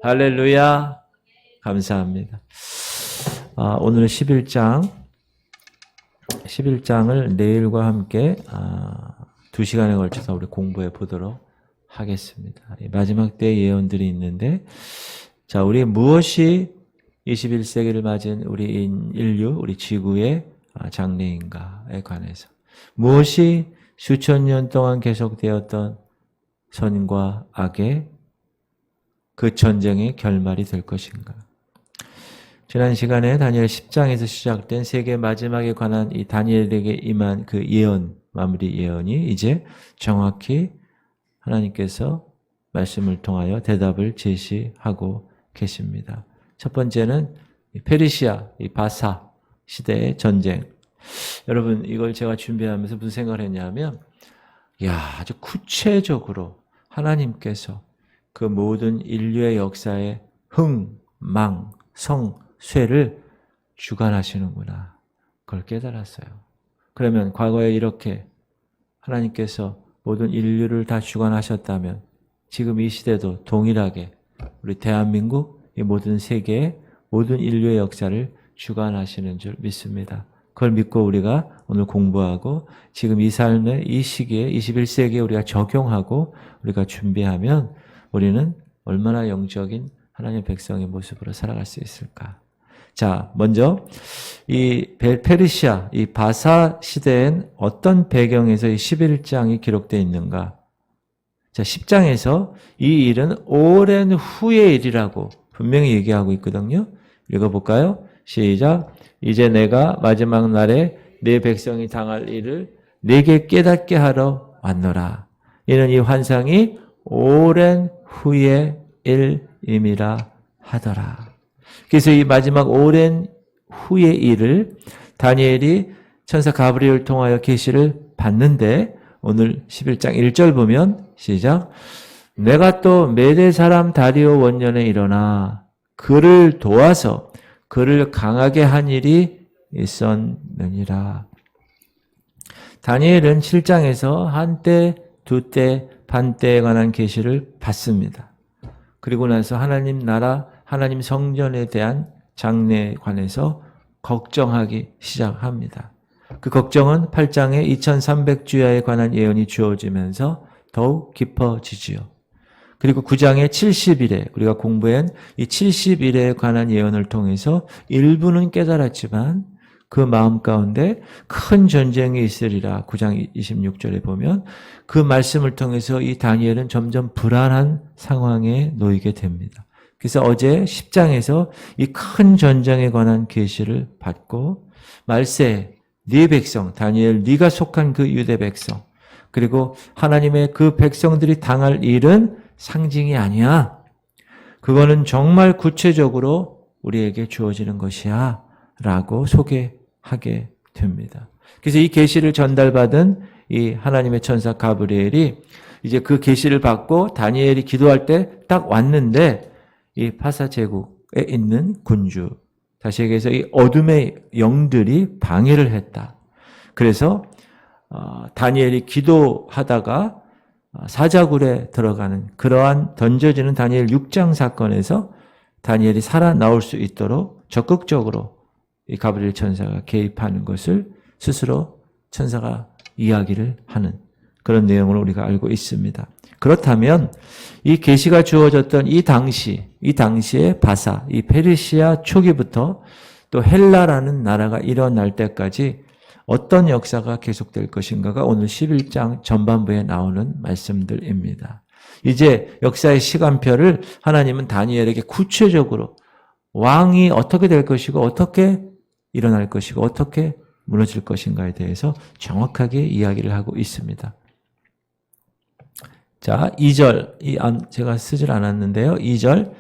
할렐루야. 감사합니다. 오늘 11장을 내일과 함께 2시간에 걸쳐서 우리 공부해 보도록 하겠습니다. 마지막 때의 예언들이 있는데, 자, 우리 무엇이 21세기를 맞은 우리 인류, 우리 지구의 장래인가에 관해서, 무엇이 수천 년 동안 계속되었던 선과 악의 그 전쟁의 결말이 될 것인가. 지난 시간에 다니엘 10장에서 시작된 세계 마지막에 관한 이 다니엘에게 임한 그 예언, 마무리 예언이 이제 정확히 하나님께서 말씀을 통하여 대답을 제시하고 계십니다. 첫 번째는 페르시아, 이 바사 시대의 전쟁. 여러분, 이걸 제가 준비하면서 무슨 생각을 했냐면, 아주 구체적으로 하나님께서 그 모든 인류의 역사의 흥, 망, 성, 쇠를 주관하시는구나. 그걸 깨달았어요. 그러면 과거에 이렇게 하나님께서 모든 인류를 다 주관하셨다면 지금 이 시대도 동일하게 우리 대한민국, 이 모든 세계의 모든 인류의 역사를 주관하시는 줄 믿습니다. 그걸 믿고 우리가 오늘 공부하고 지금 이 삶의 이 시기에 21세기에 우리가 적용하고 우리가 준비하면 우리는 얼마나 영적인 하나님의 백성의 모습으로 살아갈 수 있을까? 자, 먼저 이 페르시아, 이 바사 시대엔 어떤 배경에서 이 11장이 기록되어 있는가? 자, 10장에서 이 일은 오랜 후의 일이라고 분명히 얘기하고 있거든요. 읽어볼까요? 시작. 이제 내가 마지막 날에 내 백성이 당할 일을 내게 깨닫게 하러 왔노라. 이는 이 환상이 오랜 후의 일임이라 하더라. 그래서 이 마지막 오랜 후의 일을 다니엘이 천사 가브리엘을 통하여 계시를 받는데, 오늘 11장 1절 보면 시작. 내가 또 메대 사람 다리오 원년에 일어나 그를 도와서 그를 강하게 한 일이 있었느니라. 다니엘은 7장에서 한때, 두때, 반때에 관한 계시를 받습니다. 그리고 나서 하나님 나라, 하나님 성전에 대한 장래에 관해서 걱정하기 시작합니다. 그 걱정은 8장에 2300주야에 관한 예언이 주어지면서 더욱 깊어지지요. 그리고 9장의 70일에 우리가 공부한 이 70일에 관한 예언을 통해서 일부는 깨달았지만 그 마음 가운데 큰 전쟁이 있으리라. 9장 26절에 보면 그 말씀을 통해서 이 다니엘은 점점 불안한 상황에 놓이게 됩니다. 그래서 어제 10장에서 이 큰 전쟁에 관한 계시를 받고 말세, 네 백성, 다니엘 네가 속한 그 유대 백성, 그리고 하나님의 그 백성들이 당할 일은 상징이 아니야. 그거는 정말 구체적으로 우리에게 주어지는 것이야. 라고 소개하게 됩니다. 그래서 이 계시를 전달받은 이 하나님의 천사 가브리엘이 이제 그 계시를 받고 다니엘이 기도할 때 딱 왔는데 이 파사 제국에 있는 군주, 다시 얘기해서 이 어둠의 영들이 방해를 했다. 그래서 다니엘이 기도하다가 사자굴에 들어가는 그러한 던져지는 다니엘 6장 사건에서 다니엘이 살아나올 수 있도록 적극적으로 이 가브리엘 천사가 개입하는 것을 스스로 천사가 이야기를 하는 그런 내용을 우리가 알고 있습니다. 그렇다면 이 계시가 주어졌던 이 당시의 바사, 이 페르시아 초기부터 또 헬라라는 나라가 일어날 때까지 어떤 역사가 계속될 것인가가 오늘 11장 전반부에 나오는 말씀들입니다. 이제 역사의 시간표를 하나님은 다니엘에게 구체적으로 왕이 어떻게 될 것이고 어떻게 일어날 것이고 어떻게 무너질 것인가에 대해서 정확하게 이야기를 하고 있습니다. 자, 2절, 제가 쓰질 않았는데요. 2절,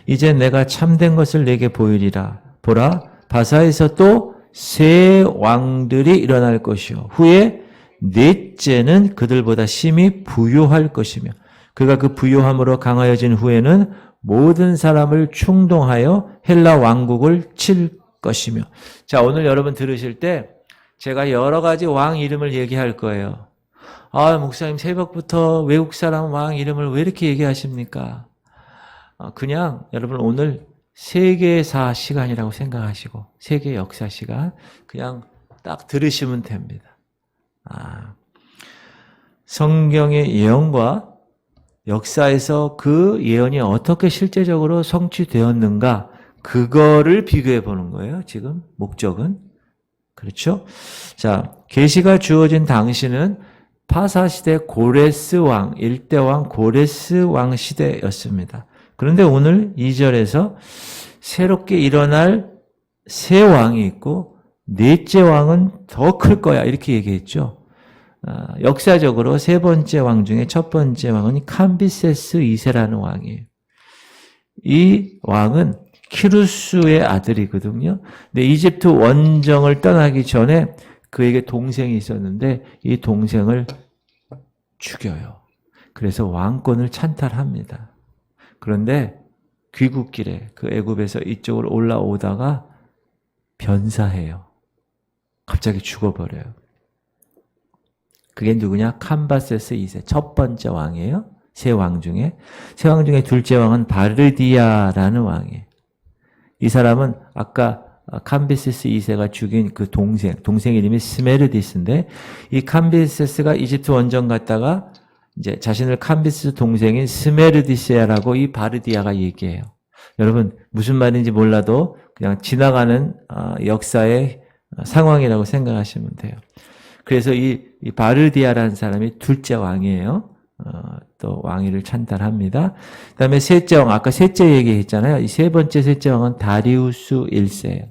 이제 내가 참된 것을 내게 보이리라. 보라, 바사에서 또 새 왕들이 일어날 것이요. 후에 넷째는 그들보다 심히 부요할 것이며 그가 그 부요함으로 강하여진 후에는 모든 사람을 충동하여 헬라 왕국을 칠 것이며. 자, 오늘 여러분 들으실 때 제가 여러 가지 왕 이름을 얘기할 거예요. 목사님 새벽부터 외국 사람 왕 이름을 왜 이렇게 얘기하십니까? 그냥 여러분 오늘 세계사 시간이라고 생각하시고 세계 역사 시간 그냥 딱 들으시면 됩니다. 성경의 예언과 역사에서 그 예언이 어떻게 실제적으로 성취되었는가 그거를 비교해 보는 거예요. 지금 목적은. 그렇죠? 자, 계시가 주어진 당시는 파사시대 고레스 왕, 일대왕 고레스 왕 시대였습니다. 그런데 오늘 2절에서 새롭게 일어날 새 왕이 있고 넷째 왕은 더 클 거야 이렇게 얘기했죠. 역사적으로 세 번째 왕 중에 첫 번째 왕은 캄비세스 2세라는 왕이에요. 이 왕은 키루스의 아들이거든요. 근데 이집트 원정을 떠나기 전에 그에게 동생이 있었는데 이 동생을 죽여요. 그래서 왕권을 찬탈합니다. 그런데 귀국길에 그 애굽에서 이쪽으로 올라오다가 변사해요. 갑자기 죽어버려요. 그게 누구냐? 캄바세스 2세. 첫 번째 왕이에요. 세 왕 중에. 세 왕 중에 둘째 왕은 바르디아라는 왕이에요. 이 사람은 아까 캄비세스 2세가 죽인 그 동생 이름이 스메르디스인데 이 캄비세스가 이집트 원정 갔다가 이제 자신을 캄비스 동생인 스메르디스야라고 이 바르디아가 얘기해요. 여러분 무슨 말인지 몰라도 그냥 지나가는 역사의 상황이라고 생각하시면 돼요. 그래서 이 바르디아라는 사람이 둘째 왕이에요. 또 왕위를 찬탈합니다. 그 다음에 셋째 왕, 아까 셋째 얘기했잖아요. 이 세 번째 셋째 왕은 다리우스 1세예요.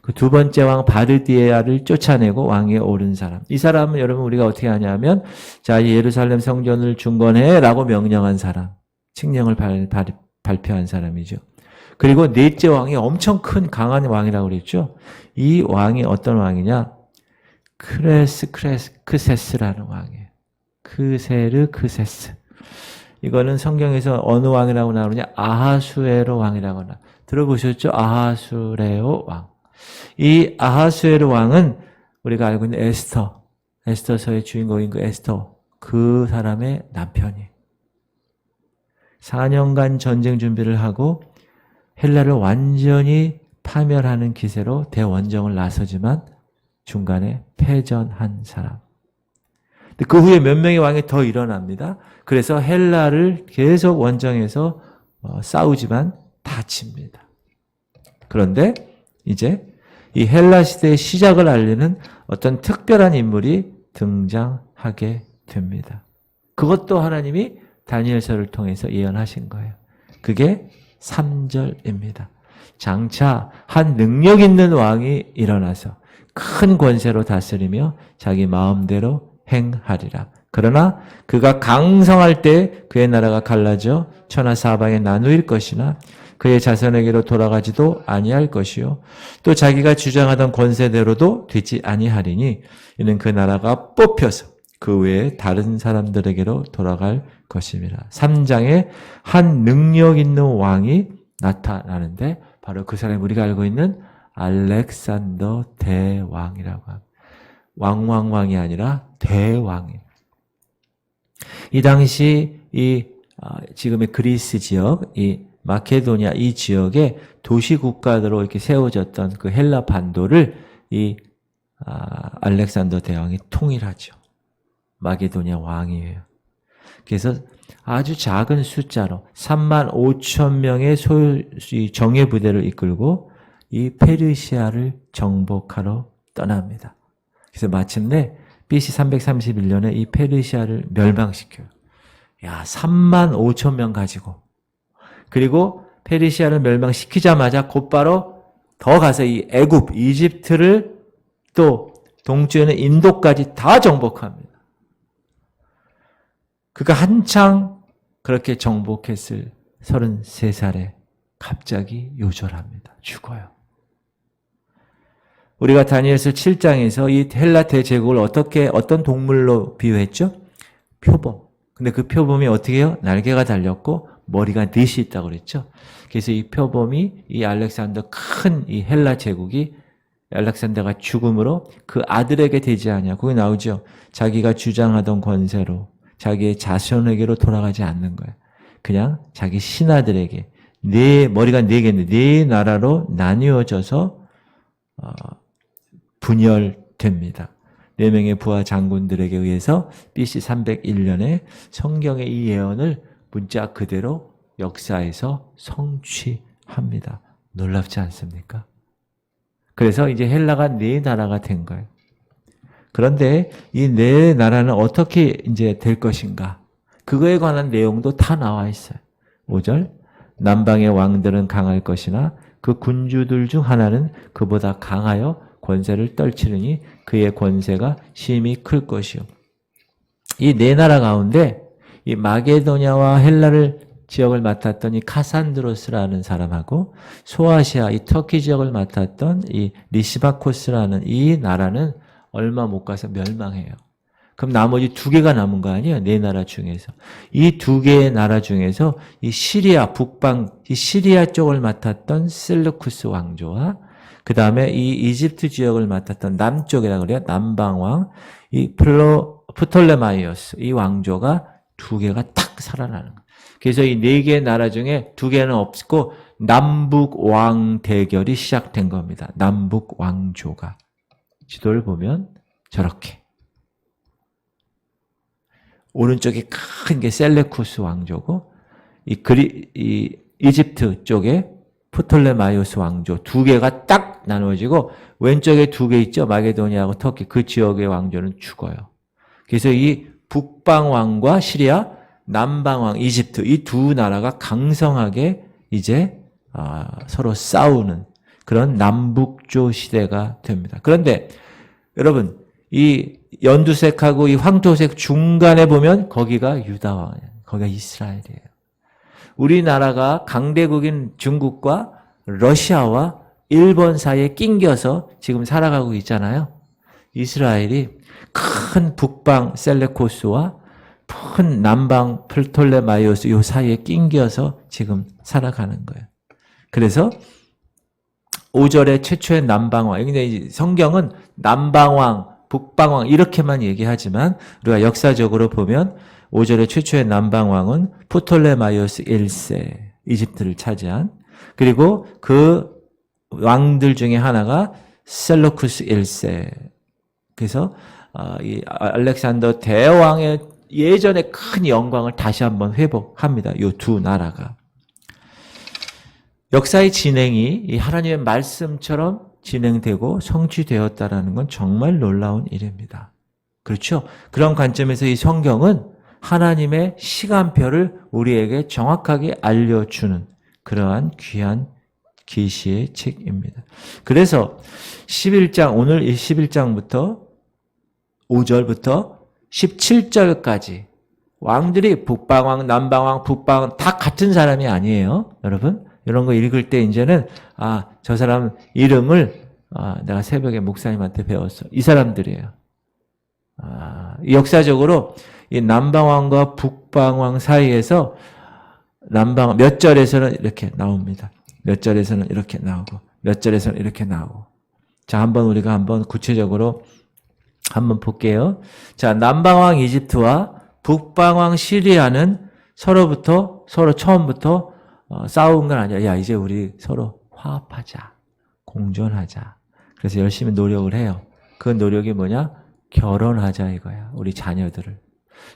그 두 번째 왕 바르디아를 쫓아내고 왕위에 오른 사람. 이 사람은 여러분 우리가 어떻게 하냐면 자 예루살렘 성전을 중건해 라고 명령한 사람. 칙령을 발표한 사람이죠. 그리고 넷째 왕이 엄청 큰 강한 왕이라고 그랬죠. 이 왕이 어떤 왕이냐? 크세스라는 왕이에요. 크세스. 이거는 성경에서 어느 왕이라고 나오느냐? 아하수에로 왕이라고 나. 들어보셨죠? 아하수에로 왕. 이 아하수에로 왕은 우리가 알고 있는 에스더서의 주인공인 그 에스더, 그 사람의 남편이 4년간 전쟁 준비를 하고 헬라를 완전히 파멸하는 기세로 대원정을 나서지만 중간에 패전한 사람. 그 후에 몇 명의 왕이 더 일어납니다. 그래서 헬라를 계속 원정에서 싸우지만 다칩니다. 그런데 이제 이 헬라 시대의 시작을 알리는 어떤 특별한 인물이 등장하게 됩니다. 그것도 하나님이 다니엘서를 통해서 예언하신 거예요. 그게 3절입니다. 장차 한 능력 있는 왕이 일어나서 큰 권세로 다스리며 자기 마음대로 행하리라. 그러나 그가 강성할 때 그의 나라가 갈라져 천하 사방에 나누일 것이나 그의 자손에게로 돌아가지도 아니할 것이요 또 자기가 주장하던 권세대로도 되지 아니하리니 이는 그 나라가 뽑혀서 그 외에 다른 사람들에게로 돌아갈 것입니다. 3장에 한 능력 있는 왕이 나타나는데 바로 그 사람이 우리가 알고 있는 알렉산더 대왕이라고 합니다. 왕이 아니라 대왕이에요. 이 당시 지금의 그리스 지역, 이 마케도니아 이 지역에 도시 국가로 이렇게 세워졌던 그 헬라 반도를 이 알렉산더 대왕이 통일하죠. 마케도니아 왕이에요. 그래서 아주 작은 숫자로 35,000명의 정예 부대를 이끌고 이 페르시아를 정복하러 떠납니다. 그래서 마침내 BC 331년에 이 페르시아를 멸망시켜요. 야, 35,000명 가지고. 그리고 페르시아를 멸망시키자마자 곧바로 더 가서 이 애굽, 이집트를 또 동쪽에는 인도까지 다 정복합니다. 그가 한창 그렇게 정복했을 33살에 갑자기 요절합니다. 죽어요. 우리가 다니엘서 7장에서 이 헬라 대제국을 어떤 동물로 비유했죠? 표범. 근데 그 표범이 어떻게 해요? 날개가 달렸고 머리가 넷이 있다고 그랬죠? 그래서 이 표범이 이 알렉산더 큰 이 헬라 제국이 알렉산더가 죽음으로 그 아들에게 되지 않냐. 거기 나오죠. 자기가 주장하던 권세로 자기의 자손에게로 돌아가지 않는 거예요. 그냥 자기 신하들에게 머리가 네 개인데 네 나라로 나뉘어져서 분열됩니다. 네 명의 부하 장군들에게 의해서 BC 301년에 성경의 이 예언을 문자 그대로 역사에서 성취합니다. 놀랍지 않습니까? 그래서 이제 헬라가 네 나라가 된 거예요. 그런데 이 네 나라는 어떻게 이제 될 것인가? 그거에 관한 내용도 다 나와 있어요. 5절. 남방의 왕들은 강할 것이나 그 군주들 중 하나는 그보다 강하여 권세를 떨치느니 그의 권세가 심히 클 것이요. 이 네 나라 가운데 이 마게도냐와 헬라를 지역을 맡았던 이 카산드로스라는 사람하고 소아시아 이 터키 지역을 맡았던 이 리시바코스라는 이 나라는 얼마 못 가서 멸망해요. 그럼 나머지 두 개가 남은 거 아니에요? 네 나라 중에서. 이 두 개의 나라 중에서 이 시리아 북방, 이 시리아 쪽을 맡았던 셀루쿠스 왕조와 그 다음에 이 이집트 지역을 맡았던 남쪽이라고 그래요. 남방왕, 이 프톨레마이오스, 이 왕조가 두 개가 탁 살아나는 거예요. 그래서 이 네 개의 나라 중에 두 개는 없고 남북왕 대결이 시작된 겁니다. 남북왕조가. 지도를 보면 저렇게. 오른쪽에 큰 게 셀레쿠스 왕조고, 이 이집트 쪽에 프톨레마이오스 왕조 두 개가 딱 나누어지고, 왼쪽에 두 개 있죠? 마게도니아하고 터키. 그 지역의 왕조는 죽어요. 그래서 이 북방왕과 시리아, 남방왕, 이집트, 이 두 나라가 강성하게 이제 서로 싸우는 그런 남북조 시대가 됩니다. 그런데 여러분, 이 연두색하고 이 황토색 중간에 보면 거기가 유다왕이에요. 거기가 이스라엘이에요. 우리나라가 강대국인 중국과 러시아와 일본 사이에 낑겨서 지금 살아가고 있잖아요. 이스라엘이 큰 북방 셀레코스와 큰 남방 플톨레마이오스 이 사이에 낑겨서 지금 살아가는 거예요. 그래서 5절에 최초의 남방왕, 근데 성경은 남방왕, 북방왕 이렇게만 얘기하지만 우리가 역사적으로 보면 5절에 최초의 남방왕은 프톨레마이오스 1세, 이집트를 차지한, 그리고 그 왕들 중에 하나가 셀루쿠스 1세. 그래서 이 알렉산더 대왕의 예전의 큰 영광을 다시 한번 회복합니다. 이 두 나라가. 역사의 진행이 이 하나님의 말씀처럼 진행되고 성취되었다라는 건 정말 놀라운 일입니다. 그렇죠? 그런 관점에서 이 성경은 하나님의 시간표를 우리에게 정확하게 알려주는 그러한 귀한 계시의 책입니다. 그래서 11장, 오늘 이 11장부터 5절부터 17절까지 왕들이 북방왕, 남방왕, 북방왕 다 같은 사람이 아니에요. 여러분, 이런 거 읽을 때 이제는 저 사람 이름을 내가 새벽에 목사님한테 배웠어. 이 사람들이에요. 역사적으로 이 남방왕과 북방왕 사이에서 남방 몇 절에서는 이렇게 나옵니다. 몇 절에서는 이렇게 나오고 몇 절에서는 이렇게 나오고. 자, 우리가 한번 구체적으로 한번 볼게요. 자, 남방왕 이집트와 북방왕 시리아는 서로 처음부터 싸운 건 아니야. 야, 이제 우리 서로 화합하자. 공존하자. 그래서 열심히 노력을 해요. 그 노력이 뭐냐? 결혼하자 이거야. 우리 자녀들을.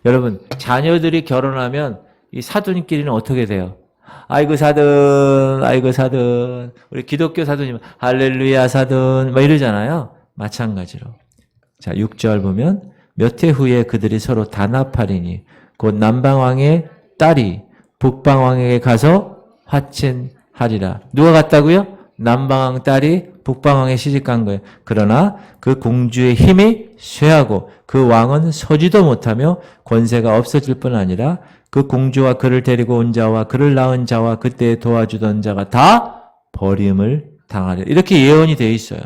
여러분, 자녀들이 결혼하면 이 사돈끼리는 어떻게 돼요? 아이고 사돈, 아이고 사돈. 우리 기독교 사돈이면 할렐루야 사돈 막 이러잖아요. 마찬가지로. 자, 6절 보면 몇 해 후에 그들이 서로 단합하리니 곧 남방왕의 딸이 북방왕에게 가서 화친하리라. 누가 갔다고요? 남방왕 딸이 북방왕에 시집간 거예요. 그러나 그 공주의 힘이 쇠하고 그 왕은 서지도 못하며 권세가 없어질 뿐 아니라 그 공주와 그를 데리고 온 자와 그를 낳은 자와 그때 도와주던 자가 다 버림을 당하리라. 이렇게 예언이 되어 있어요.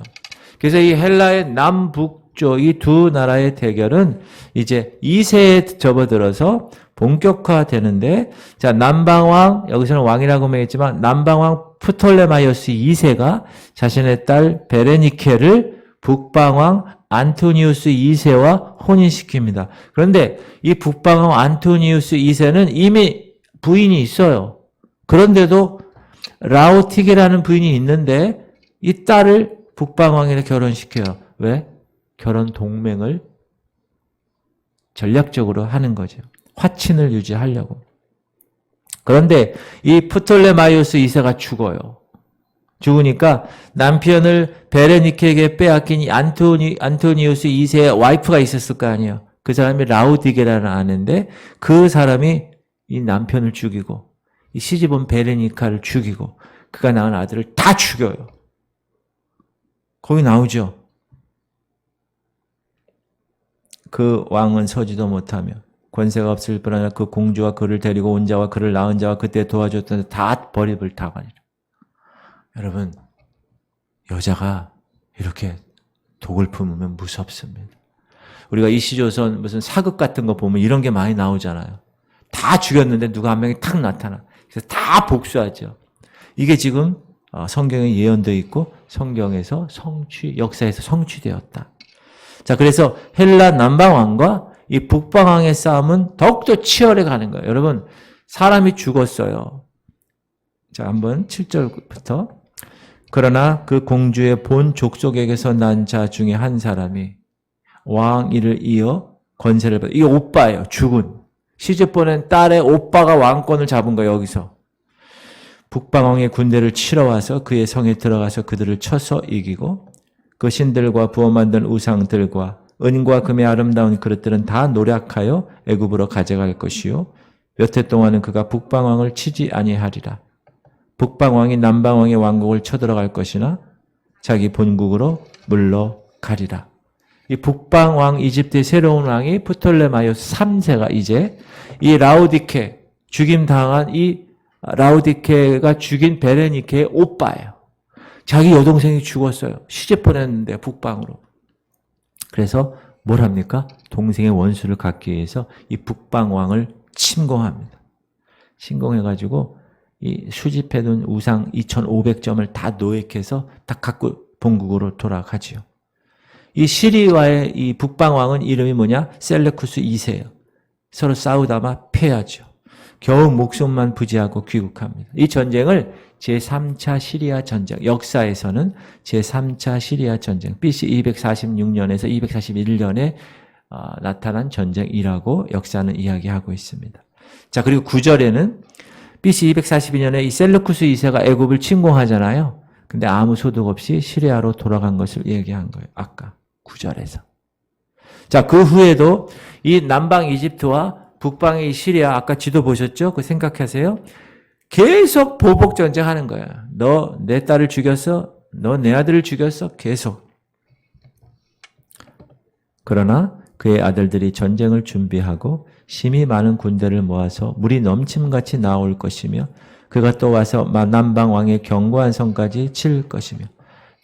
그래서 이 헬라의 남북조 이 두 나라의 대결은 이제 2세에 접어들어서 본격화되는데, 자, 남방왕, 여기서는 왕이라고 명했지만 남방왕 프톨레마이오스 2세가 자신의 딸 베레니케를 북방왕 안토니우스 2세와 혼인시킵니다. 그런데 이 북방왕 안토니우스 2세는 이미 부인이 있어요. 그런데도 라오티게라는 부인이 있는데 이 딸을 북방왕에게 결혼시켜요. 왜? 결혼 동맹을 전략적으로 하는 거죠. 화친을 유지하려고. 그런데 이 프톨레마이오스 2세가 죽어요. 죽으니까 남편을 베레니케에게 빼앗긴 이 안토니우스 2세의 와이프가 있었을 거 아니에요. 그 사람이 라우디게라는 아내인데 그 사람이 이 남편을 죽이고 이 시집온 베레니카를 죽이고 그가 낳은 아들을 다 죽여요. 거기 나오죠. 그 왕은 서지도 못하며 권세가 없을 뿐 아니라 그 공주와 그를 데리고 온 자와 그를 낳은 자와 그때 도와줬던 다 버림을 당하리라. 여러분, 여자가 이렇게 독을 품으면 무섭습니다. 우리가 이시조선 무슨 사극 같은 거 보면 이런 게 많이 나오잖아요. 다 죽였는데 누가 한 명이 탁 나타나. 그래서 다 복수하죠. 이게 지금 성경에 예언되어 있고 성경에서 역사에서 성취되었다. 자, 그래서 헬라 남방왕과 이 북방왕의 싸움은 더욱더 치열해 가는 거예요. 여러분, 사람이 죽었어요. 자, 한번 7절부터. 그러나 그 공주의 본 족속에게서 난 자 중에 한 사람이 왕 일을 이어 권세를 받아. 이게 오빠예요. 죽은. 시집 보낸 딸의 오빠가 왕권을 잡은 거예요. 여기서. 북방왕의 군대를 치러 와서 그의 성에 들어가서 그들을 쳐서 이기고 그 신들과 부어 만든 우상들과 은과 금의 아름다운 그릇들은 다 노략하여 애굽으로 가져갈 것이요. 몇 해 동안은 그가 북방왕을 치지 아니하리라. 북방왕이 남방왕의 왕국을 쳐들어갈 것이나 자기 본국으로 물러가리라. 이 북방왕 이집트의 새로운 왕이 프톨레마이오스 3세가 이제 이 라우디케 죽임당한 이 라우디케가 죽인 베레니케의 오빠예요. 자기 여동생이 죽었어요. 시집 보냈는데 북방으로. 그래서 뭘 합니까? 동생의 원수를 갚기 위해서 이 북방왕을 침공합니다. 침공해가지고 이 수집해둔 우상 2,500점을 다 노획해서 다 갖고 본국으로 돌아가지요. 이 시리와의 이 북방왕은 이름이 뭐냐? 셀레쿠스 2세예요. 서로 싸우다가 패하죠. 겨우 목숨만 부지하고 귀국합니다. 이 전쟁을 제3차 시리아 전쟁, 역사에서는 제3차 시리아 전쟁, BC 246년에서 241년에 나타난 전쟁이라고 역사는 이야기하고 있습니다. 자, 그리고 9절에는 BC 242년에 이 셀루쿠스 2세가 애굽을 침공하잖아요. 근데 아무 소득 없이 시리아로 돌아간 것을 얘기한 거예요. 아까 9절에서. 자, 그 후에도 이 남방 이집트와 북방의 시리아, 아까 지도 보셨죠? 그 생각하세요. 계속 보복 전쟁하는 거야. 너 내 딸을 죽였어? 너 내 아들을 죽였어? 계속. 그러나 그의 아들들이 전쟁을 준비하고 심히 많은 군대를 모아서 물이 넘침같이 나올 것이며 그가 또 와서 남방 왕의 견고한 성까지 칠 것이며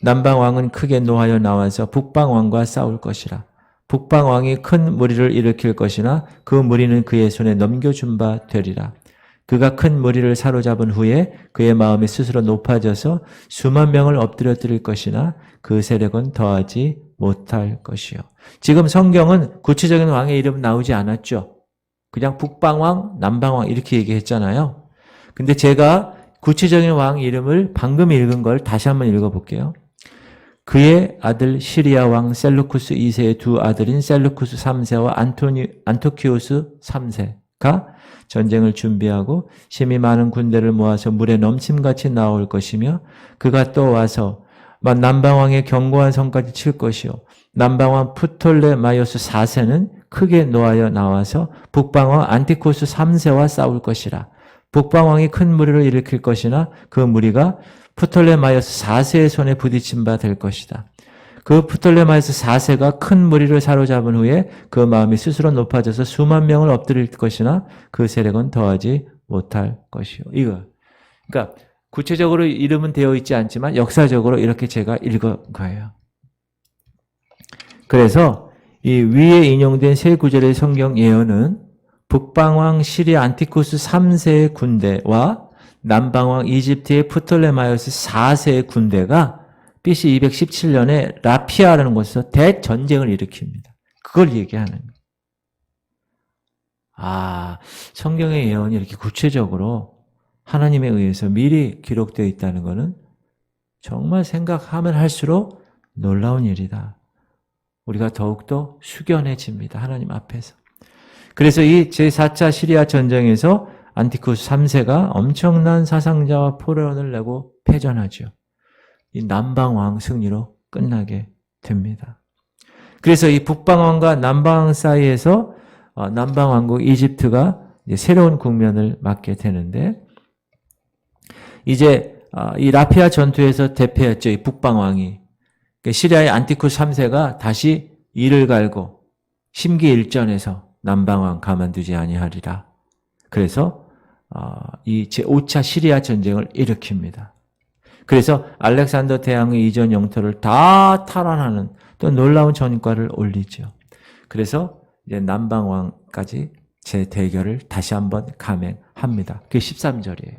남방 왕은 크게 노하여 나와서 북방 왕과 싸울 것이라. 북방 왕이 큰 무리를 일으킬 것이나 그 무리는 그의 손에 넘겨준 바 되리라. 그가 큰 무리를 사로잡은 후에 그의 마음이 스스로 높아져서 수만 명을 엎드려 드릴 것이나 그 세력은 더하지 못할 것이요. 지금 성경은 구체적인 왕의 이름 나오지 않았죠. 그냥 북방왕, 남방왕 이렇게 얘기했잖아요. 근데 제가 구체적인 왕 이름을 방금 읽은 걸 다시 한번 읽어볼게요. 그의 아들 시리아 왕 셀루쿠스 2세의 두 아들인 셀루쿠스 3세와 안토키우스 3세가 전쟁을 준비하고 심히 많은 군대를 모아서 물에 넘침같이 나올 것이며 그가 또 와서 남방왕의 견고한 성까지 칠 것이요. 남방왕 프톨레마이오스 4세는 크게 노하여 나와서 북방왕 안티코스 3세와 싸울 것이라. 북방왕이 큰 무리를 일으킬 것이나 그 무리가 프톨레마이오스 4세의 손에 부딪힌 바 될 것이다. 그 프톨레마이오스 4세가 큰 무리를 사로잡은 후에 그 마음이 스스로 높아져서 수만 명을 엎드릴 것이나 그 세력은 더하지 못할 것이요. 이거. 그러니까 구체적으로 이름은 되어 있지 않지만 역사적으로 이렇게 제가 읽은 거예요. 그래서 이 위에 인용된 세 구절의 성경 예언은 북방왕 시리아 안티코스 3세의 군대와 남방왕 이집트의 프톨레마이오스 4세의 군대가 BC 217년에 라피아라는 곳에서 대전쟁을 일으킵니다. 그걸 얘기하는 거예요. 아, 성경의 예언이 이렇게 구체적으로 하나님에 의해서 미리 기록되어 있다는 것은 정말 생각하면 할수록 놀라운 일이다. 우리가 더욱더 숙연해집니다. 하나님 앞에서. 그래서 이 제4차 시리아 전쟁에서 안티쿠스 3세가 엄청난 사상자와 포로원을 내고 패전하죠. 이 남방왕 승리로 끝나게 됩니다. 그래서 이 북방왕과 남방왕 사이에서 남방왕국 이집트가 이제 새로운 국면을 맞게 되는데, 이제 이 라피아 전투에서 대패했죠. 이 북방왕이. 시리아의 안티쿠스 3세가 다시 이를 갈고 심기일전에서 남방왕 가만두지 아니하리라. 그래서 이 제5차 시리아 전쟁을 일으킵니다. 그래서 알렉산더 대왕의 이전 영토를 다 탈환하는 또 놀라운 전과를 올리죠. 그래서 이제 남방왕까지 재대결을 다시 한번 감행합니다. 그게 13절이에요.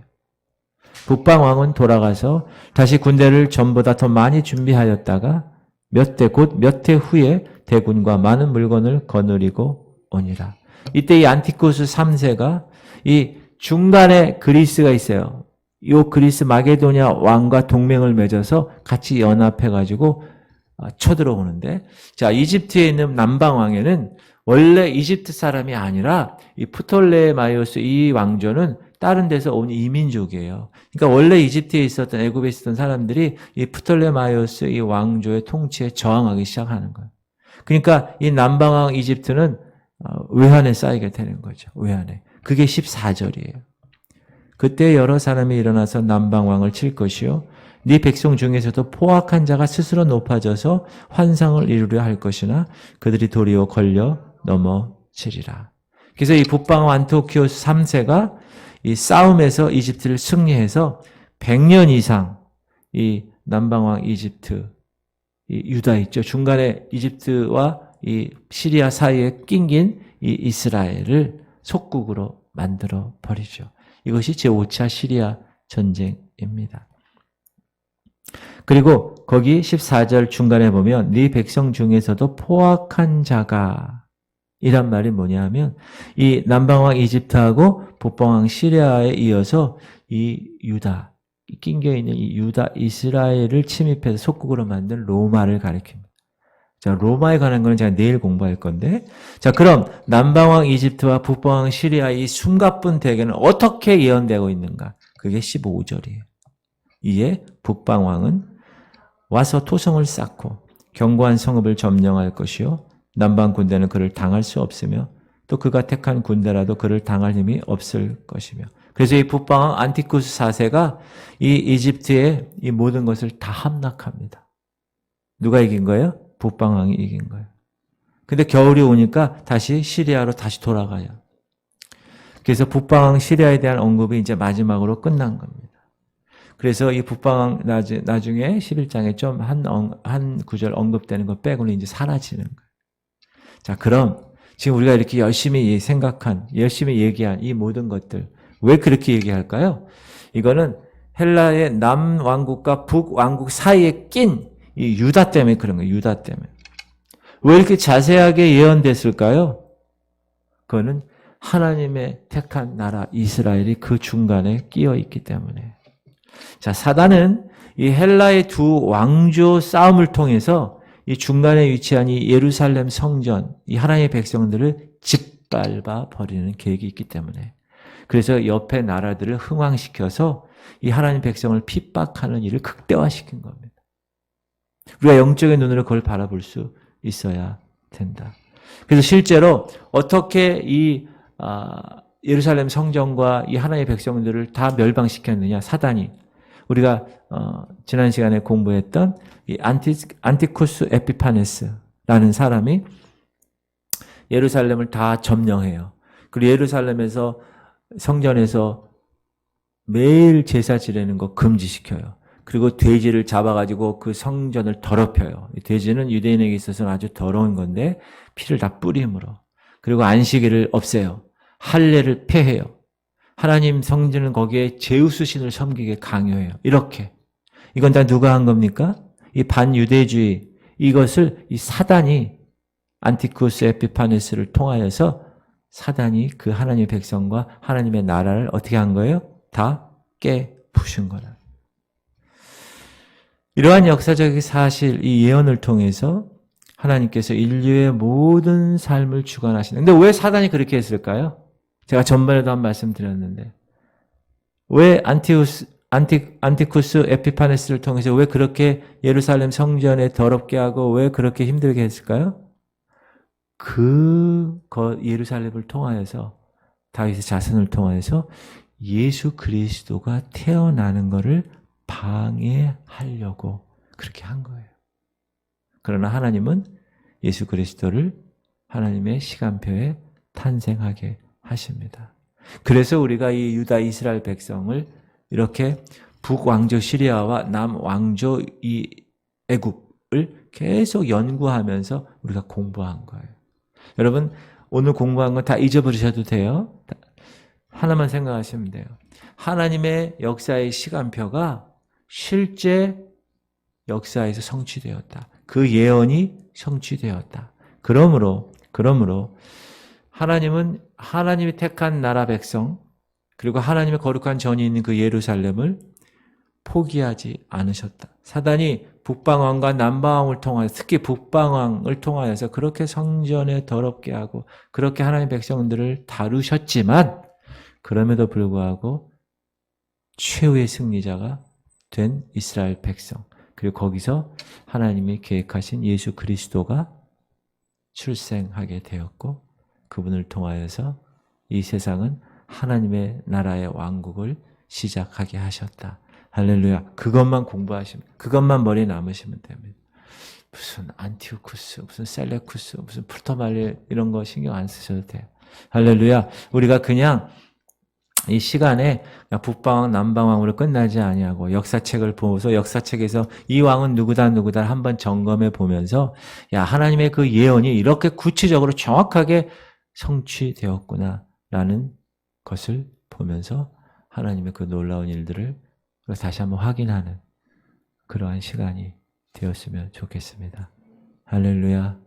북방왕은 돌아가서 다시 군대를 전보다 더 많이 준비하였다가 몇 해 후에 대군과 많은 물건을 거느리고 오니라. 이때 이 안티쿠스 3세가 이 중간에 그리스가 있어요. 이 그리스 마게도냐 왕과 동맹을 맺어서 같이 연합해가지고 쳐들어오는데, 자, 이집트에 있는 남방왕에는 원래 이집트 사람이 아니라 이 프톨레마이오스 이 왕조는 다른 데서 온 이민족이에요. 그러니까 원래 이집트에 있었던, 애굽에 있었던 사람들이 이 프톨레마이오스 이 왕조의 통치에 저항하기 시작하는 거예요. 그러니까 이 남방왕 이집트는 외환에 쌓이게 되는 거죠. 외환에. 그게 14절이에요. 그때 여러 사람이 일어나서 남방왕을 칠 것이요 네 백성 중에서도 포악한 자가 스스로 높아져서 환상을 이루려 할 것이나 그들이 도리어 걸려 넘어지리라. 그래서 이 북방왕 안티오키오스 3세가 이 싸움에서 이집트를 승리해서 100년 이상 이 남방왕 이집트, 이 유다 있죠. 중간에 이집트와 이 시리아 사이에 낑긴 이 이스라엘을 속국으로 만들어 버리죠. 이것이 제5차 시리아 전쟁입니다. 그리고 거기 14절 중간에 보면 네 백성 중에서도 포악한 자가 이란 말이 뭐냐면 이 남방왕 이집트하고 북방왕 시리아에 이어서 이 유다, 낑겨있는 이 유다 이스라엘을 침입해서 속국으로 만든 로마를 가리킵니다. 자, 로마에 관한 거는 제가 내일 공부할 건데, 자, 그럼 남방왕 이집트와 북방왕 시리아 이 숨가쁜 대결은 어떻게 예언되고 있는가? 그게 15절이에요. 이에 북방왕은 와서 토성을 쌓고 견고한 성읍을 점령할 것이요 남방 군대는 그를 당할 수 없으며 또 그가 택한 군대라도 그를 당할 힘이 없을 것이며. 그래서 이 북방왕 안티쿠스 4세가 이 이집트의 이 모든 것을 다 함락합니다. 누가 이긴 거예요? 북방왕이 이긴 거예요. 근데 겨울이 오니까 다시 시리아로 다시 돌아가요. 그래서 북방왕 시리아에 대한 언급이 이제 마지막으로 끝난 겁니다. 그래서 이 북방왕 나중에 11장에 좀 한 구절 언급되는 거 빼고는 이제 사라지는 거예요. 자, 그럼 지금 우리가 이렇게 열심히 생각한, 열심히 얘기한 이 모든 것들 왜 그렇게 얘기할까요? 이거는 헬라의 남왕국과 북왕국 사이에 낀 이 유다 때문에 그런 거예요. 유다 때문에. 왜 이렇게 자세하게 예언됐을까요? 그거는 하나님의 택한 나라 이스라엘이 그 중간에 끼어 있기 때문에. 자, 사단은 이 헬라의 두 왕조 싸움을 통해서 이 중간에 위치한 이 예루살렘 성전, 이 하나님의 백성들을 짓밟아 버리는 계획이 있기 때문에. 그래서 옆에 나라들을 흥왕시켜서 이 하나님 백성을 핍박하는 일을 극대화시킨 겁니다. 우리가 영적인 눈으로 그걸 바라볼 수 있어야 된다. 그래서 실제로 어떻게 이 예루살렘 성전과 이 하나님의 백성들을 다 멸망시켰느냐, 사단이. 우리가 지난 시간에 공부했던 이 안티쿠스 에피파네스라는 사람이 예루살렘을 다 점령해요. 그리고 예루살렘에서 성전에서 매일 제사 지내는 거 금지시켜요. 그리고 돼지를 잡아가지고 그 성전을 더럽혀요. 돼지는 유대인에게 있어서는 아주 더러운 건데 피를 다 뿌림으로. 그리고 안식일을 없애요. 할례를 폐해요. 하나님 성전은 거기에 제우스 신을 섬기게 강요해요. 이렇게. 이건 다 누가 한 겁니까? 이 반유대주의, 이것을 이 사단이 안티쿠스 에피파네스를 통하여서 사단이 그 하나님의 백성과 하나님의 나라를 어떻게 한 거예요? 다 깨부신 거라. 이러한 역사적 사실, 이 예언을 통해서 하나님께서 인류의 모든 삶을 주관하시는. 근데 왜 사단이 그렇게 했을까요? 제가 전번에도 한 말씀 드렸는데, 왜 안티쿠스 에피파네스를 통해서 왜 그렇게 예루살렘 성전에 더럽게 하고 왜 그렇게 힘들게 했을까요? 예루살렘을 통하여서, 다윗의 자손을 통하여서 예수 그리스도가 태어나는 것을 방해하려고 그렇게 한 거예요. 그러나 하나님은 예수 그리스도를 하나님의 시간표에 탄생하게 하십니다. 그래서 우리가 이 유다 이스라엘 백성을 이렇게 북왕조 시리아와 남왕조 이 애굽을 계속 연구하면서 우리가 공부한 거예요. 여러분, 오늘 공부한 건 다 잊어버리셔도 돼요. 하나만 생각하시면 돼요. 하나님의 역사의 시간표가 실제 역사에서 성취되었다. 그 예언이 성취되었다. 그러므로 하나님은 하나님이 택한 나라 백성, 그리고 하나님의 거룩한 전이 있는 그 예루살렘을 포기하지 않으셨다. 사단이 북방왕과 남방왕을 통하여, 특히 북방왕을 통하여서 그렇게 성전에 더럽게 하고 그렇게 하나님의 백성들을 다루셨지만, 그럼에도 불구하고 최후의 승리자가 된 이스라엘 백성, 그리고 거기서 하나님이 계획하신 예수 그리스도가 출생하게 되었고, 그분을 통하여서 이 세상은 하나님의 나라의 왕국을 시작하게 하셨다. 할렐루야. 그것만 공부하시면, 그것만 머리에 남으시면 됩니다. 무슨 안티오쿠스, 무슨 셀레쿠스, 무슨 프토말리 이런 거 신경 안 쓰셔도 돼요. 할렐루야. 우리가 그냥 이 시간에 그냥 북방왕, 남방왕으로 끝나지 아니하고 역사책을 보면서 역사책에서 이 왕은 누구다 한번 점검해 보면서, 야, 하나님의 그 예언이 이렇게 구체적으로 정확하게 성취되었구나 라는 것을 보면서 하나님의 그 놀라운 일들을 다시 한번 확인하는 그러한 시간이 되었으면 좋겠습니다. 할렐루야.